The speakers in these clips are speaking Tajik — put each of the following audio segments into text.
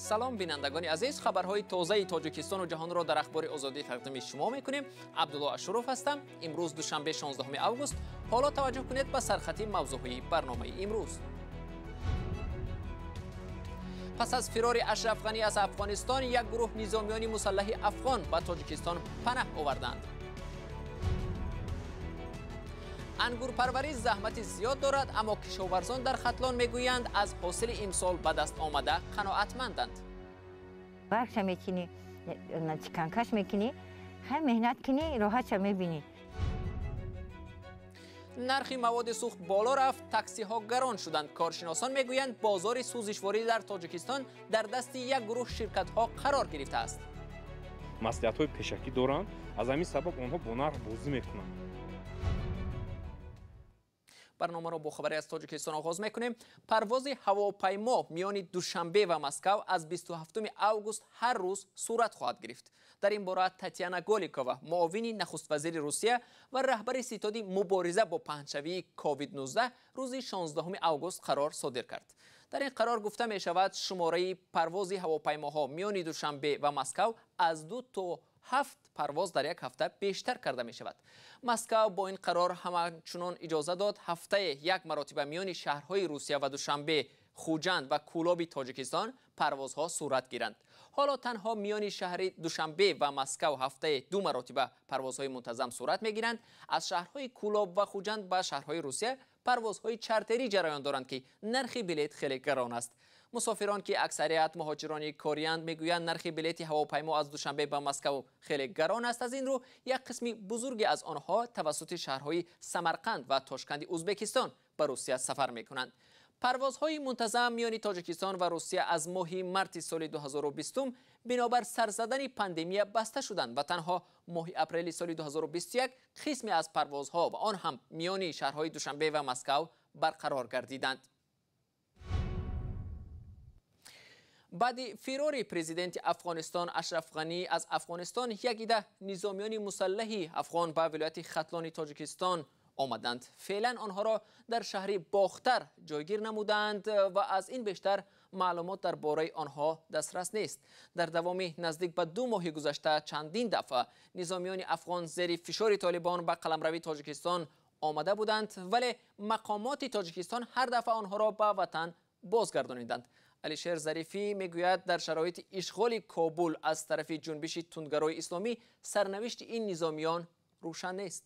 سلام بینندگان عزیز، خبرهای تازه تاجیکستان و جهان را در اخبار آزادی تقدیم شما میکنیم. عبدالله اشرف هستم. امروز دوشنبه 16 اوگوست. حالا توجه کنید به سرخط موضوعی برنامه امروز. پس از فرار اشرف غنی از افغانستان، یک گروه نظامیان مسلح افغان به تاجیکستان پناه آوردند. انگور پروری زحمت زیاد دارد، اما کشاورزان در ختلان میگویند از حاصل امسال به دست آمده قناعتمندند. برقش میکنی، چکنکش میکنی، هم مهنت کنی، راحتش میبینی. نرخ مواد سوخت بالا رفت، تاکسی ها گران شدند. کارشناسان میگویند بازار سوزشواری در تاجیکستان در دست یک گروه شرکت ها قرار گرفته است. مسئولیت های پیشکی دارند، از همین سبب آنها با نرخ بازی میکنند. برنامه را با خبری از تاجیکستان آغاز میکنیم. پرواز هواپیما میان دوشنبه و مسکو از 27 اوگوست هر روز صورت خواهد گرفت. در این باره تاتیانا گولیکووا، معاون نخست وزیر روسیه و رهبر ستاد مبارزه با پهنشوی کووید 19 روز 16 اوگوست قرار صادر کرد. در این قرار گفته می شود شماره پرواز هواپیماها میان دوشنبه و مسکو از 2 تا 7 پرواز در یک هفته بیشتر کرده می شود. مسکو با این قرار همچنان اجازه داد هفته یک مرتبه میان شهرهای روسیه و دوشنبه، خوجند و کولاب تاجیکستان پروازها صورت گیرند. حالا تنها میان شهر دوشنبه و مسکو هفته 2 مرتبه پروازهای منتظم صورت می گیرند. از شهرهای کولاب و خوجند به شهرهای روسیه پروازهای چارتری جریان دارند که نرخ بلیط خیلی گران است. مسافران که اکثریت مهاجران کاریند میگویند نرخ بلیط هواپیما از دوشنبه به مسکو خیلی گران است. از این رو یک قسم بزرگی از آنها توسط شهرهای سمرقند و تاشکند ازبکستان به روسیه سفر میکنند. پروازهای منتظم میان تاجیکستان و روسیه از ماه مارس سال 2020 بنابر سر زدن پاندمی بسته شدند و تنها ماه اپریل سال 2021 قسمی از پروازها و آن هم میان شهرهای دوشنبه و مسکو برقرار گردیدند. بعد فرار پرزیدنت افغانستان اشرف غنی از افغانستان، یک عده نظامیان مسلح افغان به ولایت ختلان تاجیکستان آمدند. فعلا آنها را در شهر باختر جایگیر نمودند و از این بیشتر معلومات درباره آنها دسترس نیست. در دوام نزدیک به 2 ماه گذشته چندین دفعه نظامیان افغان زیر فشار طالبان به قلمروی تاجیکستان آمده بودند، ولی مقامات تاجیکستان هر دفعه آنها را به وطن بازگردانیدند. علیشیر ظریفی میگوید در شرایط اشغال کابل از طرف جنبش تندگرای اسلامی سرنوشت این نظامیان روشن نیست.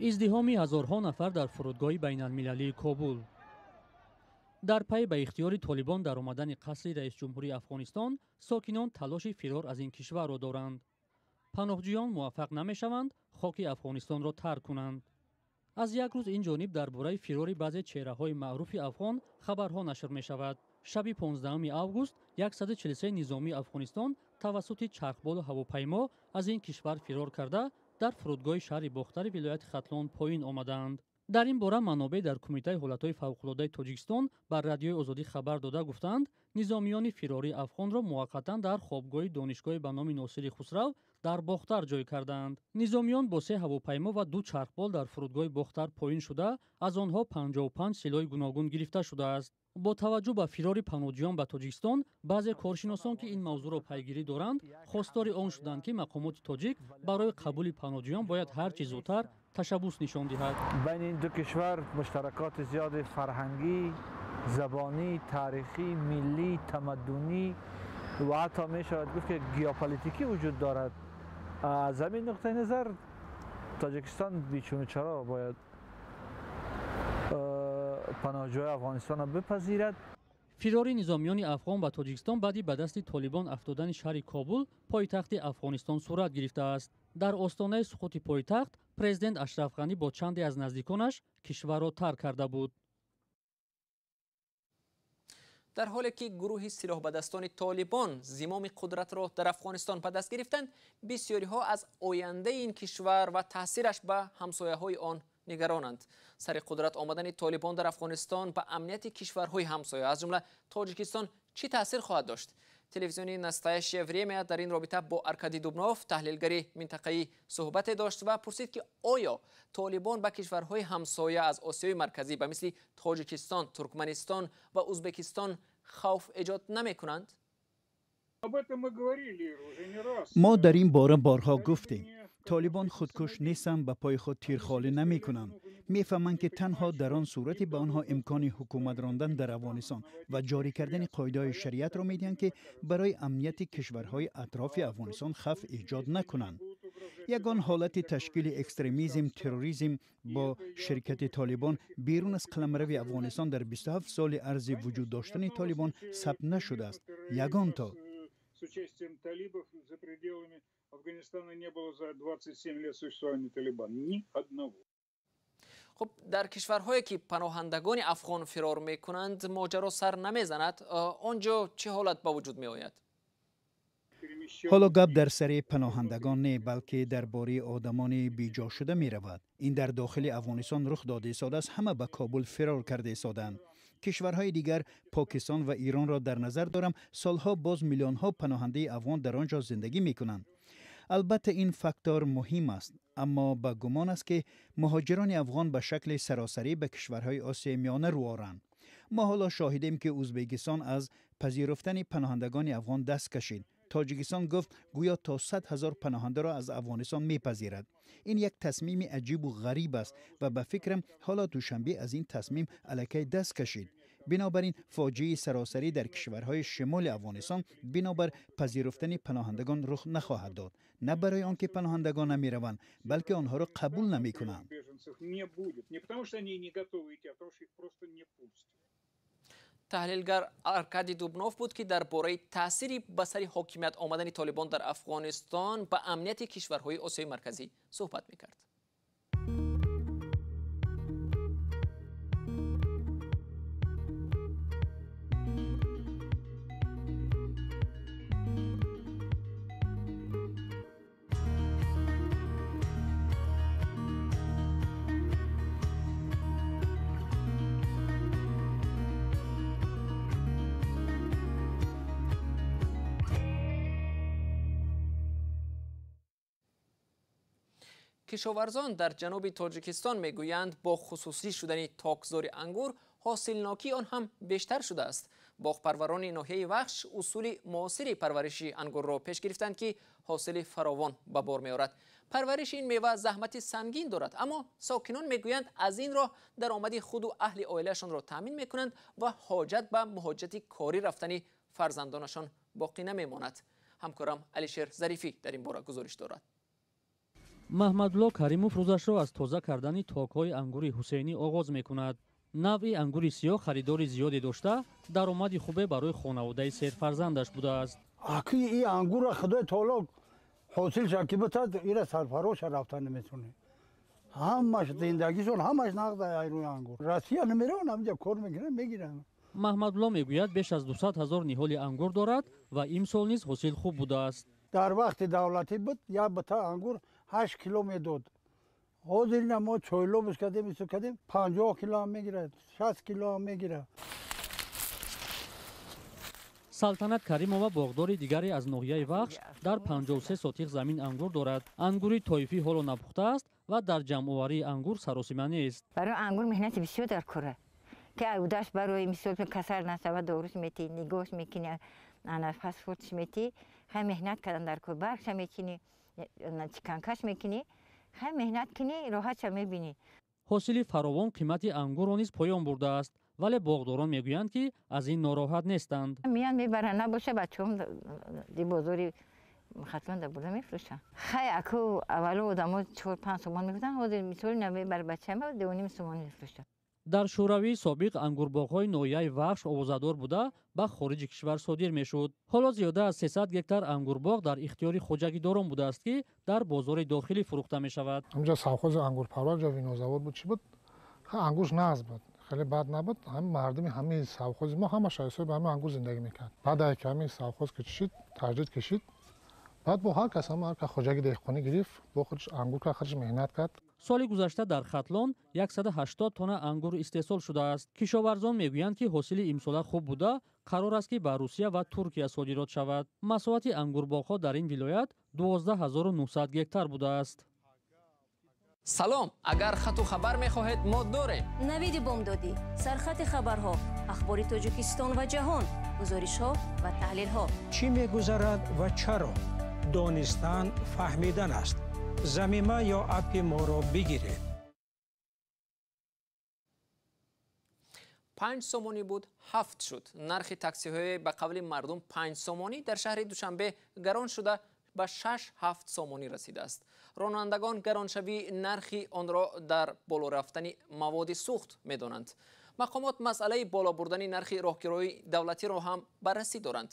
ازدحام هزارها نفر در فرودگاه بین المللی کابل. در پی به اختیار طالبان در آمدن قصر رئیس جمهوری افغانستان، ساکنان تلاش فرار از این کشور را دارند. پناهجویان موفق نمی شوند خاک افغانستان را ترک کنند. از یک روز این جانب درباره فرار بعضی چهره‌های معروف افغان خبرها نشر می شود. شب 15 اوگوست 143 نظامی افغانستان توسط چرخبال و هواپیما از این کشور فرار کرده در فرودگاه شهر باختر ولایت ختلان پایین آمدند. در این باره منابع در کمیته حالت‌های فوق‌العاده تاجیکستان بر رادیوی آزادی خبر داده گفتند نظامیان فراری افغان را موقتا در خوابگاه دانشگاه به نام ناصر خسرو در باختر جای کردند. نظامیان با 3 هواپیما و 2 چرخبال در فرودگاه باختر پایین شده، از آنها 55 سلاح گوناگون گرفته شده است. با توجه به فرار پناهجویان به تاجیکستان، بعضی کارشناسان که این موضوع را پیگیری دارند خواستار آن شدند که مقامات تاجیک برای قبول پناهجویان باید هر چه زودتر تشبث نشان دهد. بین این دو کشور مشترکات زیاد فرهنگی، زبانی، تاریخی، ملی، تمدنی و حتی می شود گفت که ژئوپلیتیکی وجود دارد. از همین نقطه نظر تاجیکستان بیچون و چرا باید پناهجوی افغانستان را بپذیرد. فرار نظامیان افغان به تاجیکستان بعدی به دست طالبان افتادن شهر کابل پایتخت افغانستان صورت گرفته است. در آستانه سقوط پایتخت پرزیدنت اشرف غنی با چندی از نزدیکانش کشور را ترک کرده بود. در حالی که گروه سلاح به دستان طالبان زمام قدرت را در افغانستان به دست گرفتند، بسیاری ها از آینده این کشور و تاثیرش به همسایه های آن نگرانند. سر قدرت آمدن طالبان در افغانستان به امنیت کشورهای همسایه از جمله تاجیکستان چه تاثیر خواهد داشت؟ تلویزیونی настоящее время در این رابطه با ارکادی دوبنوف تحلیلگری منطقه‌ای صحبت داشت و پرسید که آیا طالبان به کشورهای همسایه از آسیای مرکزی به مثل تاجیکستان، ترکمنستان و ازبکستان خوف ایجاد نمی‌کنند؟ ما در این باره بارها گفتیم طالبان خودکش نیستند، به پای خود تیرخالی نمی کنند. میفهمند که تنها در آن صورتی به آنها امکان حکومت راندن در افغانستان و جاری کردن قاعده شریعت را میدهند که برای امنیت کشورهای اطراف افغانستان خوف ایجاد نکنند. یگان حالت تشکیل اکستریمیسم، تروریسم با شرکت طالبان بیرون از قلمرو افغانستان در 27 سال عرض وجود داشتن طالبان ثبت نشده است. یگان تا с участием талибов за пределами Афганистана не было за 27 лет существования Талибана. Ни одного. خب در کشورهایی که پناهندگان افغان فرار میکنند ماجرا سر نمیزند، آنجا چه حالت به وجود می آید؟ حالا گپ در سر پناهندگان نه بلکه درباره آدمان بیجا شده می رود. این در داخل افغانستان رخ داده ساده است، همه به کابل فرار کرده سادند. کشورهای دیگر پاکستان و ایران را در نظر دارم، سالها باز میلیون ها پناهنده افغان در آنجا زندگی می کنند. البته این فاکتور مهم است، اما با گمان است که مهاجران افغان به شکل سراسری به کشورهای آسیای میانه رو آورند. ما حالا شاهدیم که ازبکستان از پذیرفتن پناهندگان افغان دست کشید. تاجیکستان گفت گویا تا 100,000 پناهنده را از افغانستان میپذیرد. این یک تصمیم عجیب و غریب است و به فکرم حالا دوشنبه از این تصمیم علیه دست کشید. بنابراین فاجعه سراسری در کشورهای شمال افغانستان بنابر پذیرفتن پناهندگان رخ نخواهد داد. نه برای آنکه پناهندگان نمیروند، بلکه آنها را قبول نمیکنند. تحلیلگر ارکادی دوبنوف بود که درباره تأثیری به سر حاکمیت آمدن طالبان در افغانستان به امنیت کشورهای آسیای مرکزی صحبت میکرد. کشاورزان در جنوب تاجیکستان میگویند با خصوصی شدن تاکزار انگور حاصلناکی آن هم بیشتر شده است. باغپروران ناحیه وخش اصول معاصر پرورش انگور را پیش گرفتند که حاصل فراوان به بار میآورد. پرورش این میوه زحمت سنگین دارد، اما ساکنان میگویند از این راه درآمد خود و اهل عائلهشان را تامین میکنند و حاجت به مهاجرت کاری رفتن فرزندانشان باقی نمیماند. همکارم علیشیر ظریفی در این باره گزارش دارد. محمدالله کریموف روزش را از تازه کردن تاک‌های انگور حسینی آغاز می‌کند. نوع انگور سیاه خریدار زیادی داشته، درآمد خوبی برای خانواده سه فرزندش بوده است. اکی این انگور خدای تعالی حاصل شکی بتاد ایره سرفراش رفتن نمیتونه. همش زندگیشون همش نقد روی انگور. راستی نمیرن، همینجا کار میگیرن. محمدالله میگوید بیش از 200,000 نهال انگور دارد و امسال نیز حاصل خوب بوده است. در وقت دولتی بود یا بتا انگور 8 کیلو میداد. حاضر ما 4 کیلو می‌کردیم 50 کیلو هم میگیره، 60 کیلو هم میگیره. سلطنت کریمова باغداری دیگری از ناحیه وخش در 53 سوتیق زمین انگور دارد. انگوری طایفی حالا نپخته است و در جمع‌آوری انگور سراسیمه نیست. برای انگور مهنت بسیار در کاره که اوداش برای مثال کسر نسبت داروش میتی نگاش میکنی نفس فوتش میتی خیلی مهنت کردن در کار برش میکنی چکنکش میکنی خیلی مهنت کنی راحت میبینی. حاصل فراوان قیمت انگور نیز پایان برده است، ولی باغداران میگویند که از این ناراحت نیستند. میان میبرن نباشه بچه‌ام دی بازاری خطران در بوده میفروشن. خیلی اکو اول آدما 4-5 تومان میگفتن حاضر میتونی نبی بر بچه‌م 2.5 تومان میفروشن. در شوروی سابق انگورباغ‌های ناحیه وخش آوازه‌دار بوده به خارج کشور صادر میشد. حالا زیاده از 300 گکتار انگورباغ در اختیار خوجگیداران بوده است که در بازار داخلی فروخته می شود. اونجا ساوخوز انگور پرور جا وینوزاوار بود چی بود؟ انگورش ناز بود. خیلی بد نبود. هم مردم همین ساوخوز ما همه شایسته به همین انگور زندگی میکرد. بعد از همین ساوخوز کشید، تجدید کشید. بعد با هر کس هم هر که خوجک دهقانی گرفت با خودش انگور که خودش مهنت کرد. соли гузашта дар хатлон 180 тонна ангур истеҳсол шудааст. кишоварзон мегӯянд ки ҳосили имсола хуб буда қарор аст ки ба русия ва туркия содирот шавад. масоҳати ангурбоғҳо дар ин вилоят 12900 гектар будааст. салом, агар хату хабар мехоҳед мо дорем. навиди бомдодӣ, сархати хабарҳо, ахбори тоҷикистон ва ҷаҳон, гузоришҳо ва таҳлилҳо. чӣ мегузарад ва чаро? донистан, фаҳмидан аст. замима ё апи моро бигиред. 5 сомонӣ буд 7 шуд. нархи таксиҳои ба қавли мардум 5 сомонӣ дар шаҳри душанбе гарон шуда ба 6-7 сомонӣ расидааст. ронандагон гароншавии нархи онро дар боло рафтани маводи сӯхт медонанд. мақомот масъалаи боло бурдани нархи роҳгирои давлатиро ҳам баррасӣ доранд.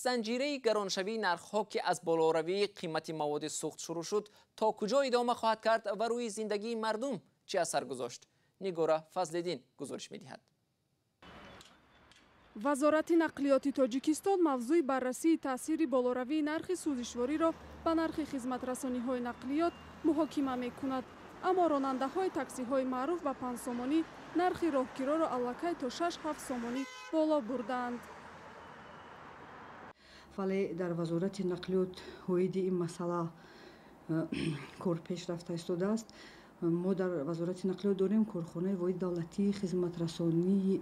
занҷираи гароншавии нархҳо ки аз болоравии қимати маводи сӯхт шурӯъ шуд то куҷо идома хоҳад кард ва рӯи зиндагии мардум чӣ асар гузошт? нигора фазлиддин гузориш медиҳад. вазорати нақлиёти тоҷикистон мавзӯи баррасии таъсири болоравии нархи сӯзишвориро ба нархи хизматрасониҳои нақлиёт муҳокима мекунад. аммо ронандаҳои таксиҳои маъруф ба 5 сомонӣ нархи роҳгироро аллакай то 6-7 сомонӣ боло бурдаанд. вале дар вазорати нақлиёт ҳоиди ин масъала кор пеш рафта истодааст. мо дар вазорати нақлиёт дорем корхонаи воҳиди давлатии хизматрасонии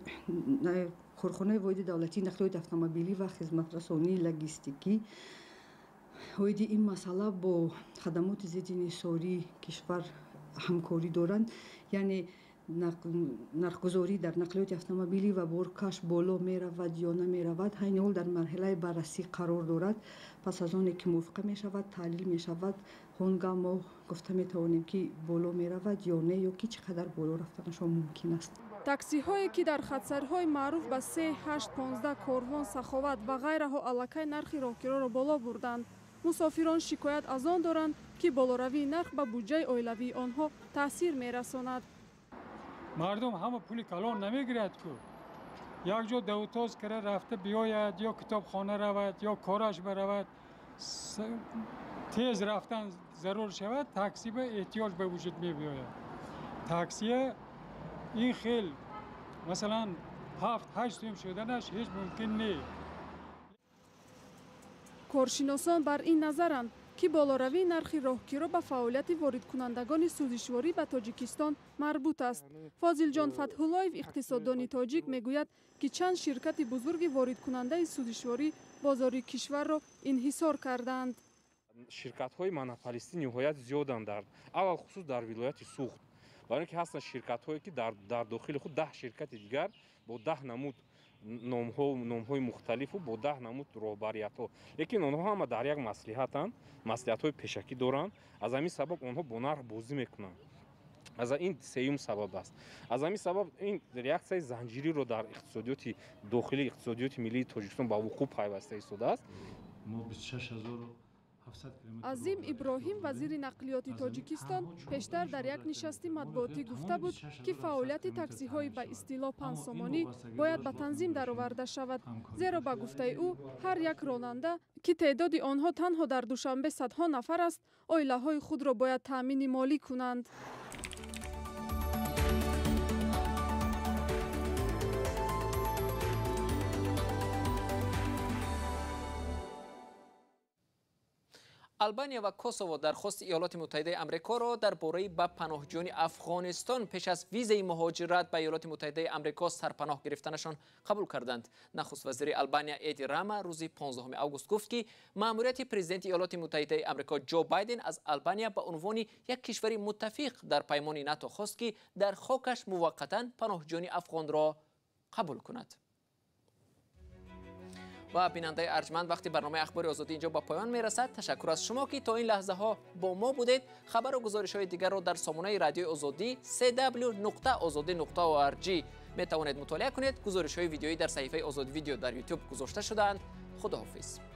корхонаи воҳиди давлатии нақлиёти автомобилӣ ва хизматрасонии логистикӣ. ҳоиди ин масъала бо хадамоти зидди инҳисории кишвар ҳамкорӣ доранд. яъне нархгузорӣ дар нақлиёти автомобилӣ ва боркаш боло меравад ё намеравад, ҳайни ҳол дар марҳилаи баррасӣ қарор дорад. пас аз оне ки мувофиқа мешавад, таҳлил мешавад, он гаҳ мо гуфта метавонем ки боло меравад ё не, ё ки чӣ қадар боло рафтанашон мумкин аст. таксиҳое ки дар хатсариҳои маъруф ба 3, 8, 15 корвон, саховат ва ғайраҳо аллакай нархи роҳгироро боло бурданд. мусофирон шикоят аз он доранд ки болоравии нарх ба буҷаи оилавии онҳо таъсир мерасонад. мардум ҳама пули калон намегирад ку. якҷо давтоз кара рафта биёяд ё китобхона равад ё кораш баравад, тез рафтан зарур шавад, такси ба эҳтиёҷ ба вуҷуд мебиёяд. таксия ин хел масалан 7-8 сум шуданаш ҳеҷ мумкин нест. коршиносон бар ин назаранд ки болоравии нархи роҳгиро ба фаъолияти воридкунандагони сӯзишворӣ ба тоҷикистон марбут аст. фозилҷон фатҳуллоев, иқтисоддони тоҷик, мегӯяд ки чанд ширкати бузурги воридкунандаи сӯзишворӣ бозори кишварро инҳисор кардаанд. ширкатҳои монополистӣ ниҳоят зиёданд аввал хусус дар вилояти сӯхт. барои ки ҳастанд ширкатҳое ки дар дохили худ 10 ширкати дигар бо 10 намуд номҳои мухталифу бо 10 намуд роҳбариятҳо, лекин онҳо ҳама дар як маслиҳатанд, маслиҳатҳои пешакӣ доранд. аз ҳамин сабаб онҳо бо нарх бозӣ мекунанд. аз ин сеюм сабаб аст. аз ҳамин сабаб ин реаксияи занҷириро дар иқтисодиёти дохилии иқтисодиёти миллии тоҷикистон ба вуқӯъ пайваста истодааст. азим иброҳим, вазири нақлиёти тоҷикистон, пештар дар як нишасти матбуотӣ гуфта буд ки фаъолияти таксиҳои ба истилоҳ 5 сомонӣ бояд ба танзим дароварда шавад, зеро ба гуфтаи ӯ ҳар як ронанда ки теъдоди онҳо танҳо дар душанбе садҳо нафар аст, оилаҳои худро бояд таъмини молӣ кунанд. албания ва косово дархости иёлоти муттаҳидаи амрикоро дар бораи ба паноҳҷӯёни афғонистон пеш аз визаи муҳоҷират ба иёлоти муттаҳидаи амрико сарпаноҳ гирифтанашон қабул карданд. нахуст вазири Албания Эди Рама рӯзи 15 август гуфт ки маъмурияти президенти иёлоти муттаҳидаи амрико Ҷо Байден аз Албания ба унвони як кишвари муттафиқ дар паймони НАТО хост ки дар хокаш муваққатан паноҳҷӯёни афғонро қабул кунад. و بیننده ارجمند وقتی برنامه اخبار آزادی اینجا با پایان میرسد. تشکر از شما که تا این لحظه ها با ما بودید. خبر و گزارش های دیگر رو در سامانه رادیوی آزادی www.azadi.org می توانید مطالعه کنید. گزارش های ویدیویی در صفحه آزادی ویدیو در یوتیوب گذاشته شدند. خداحافظ.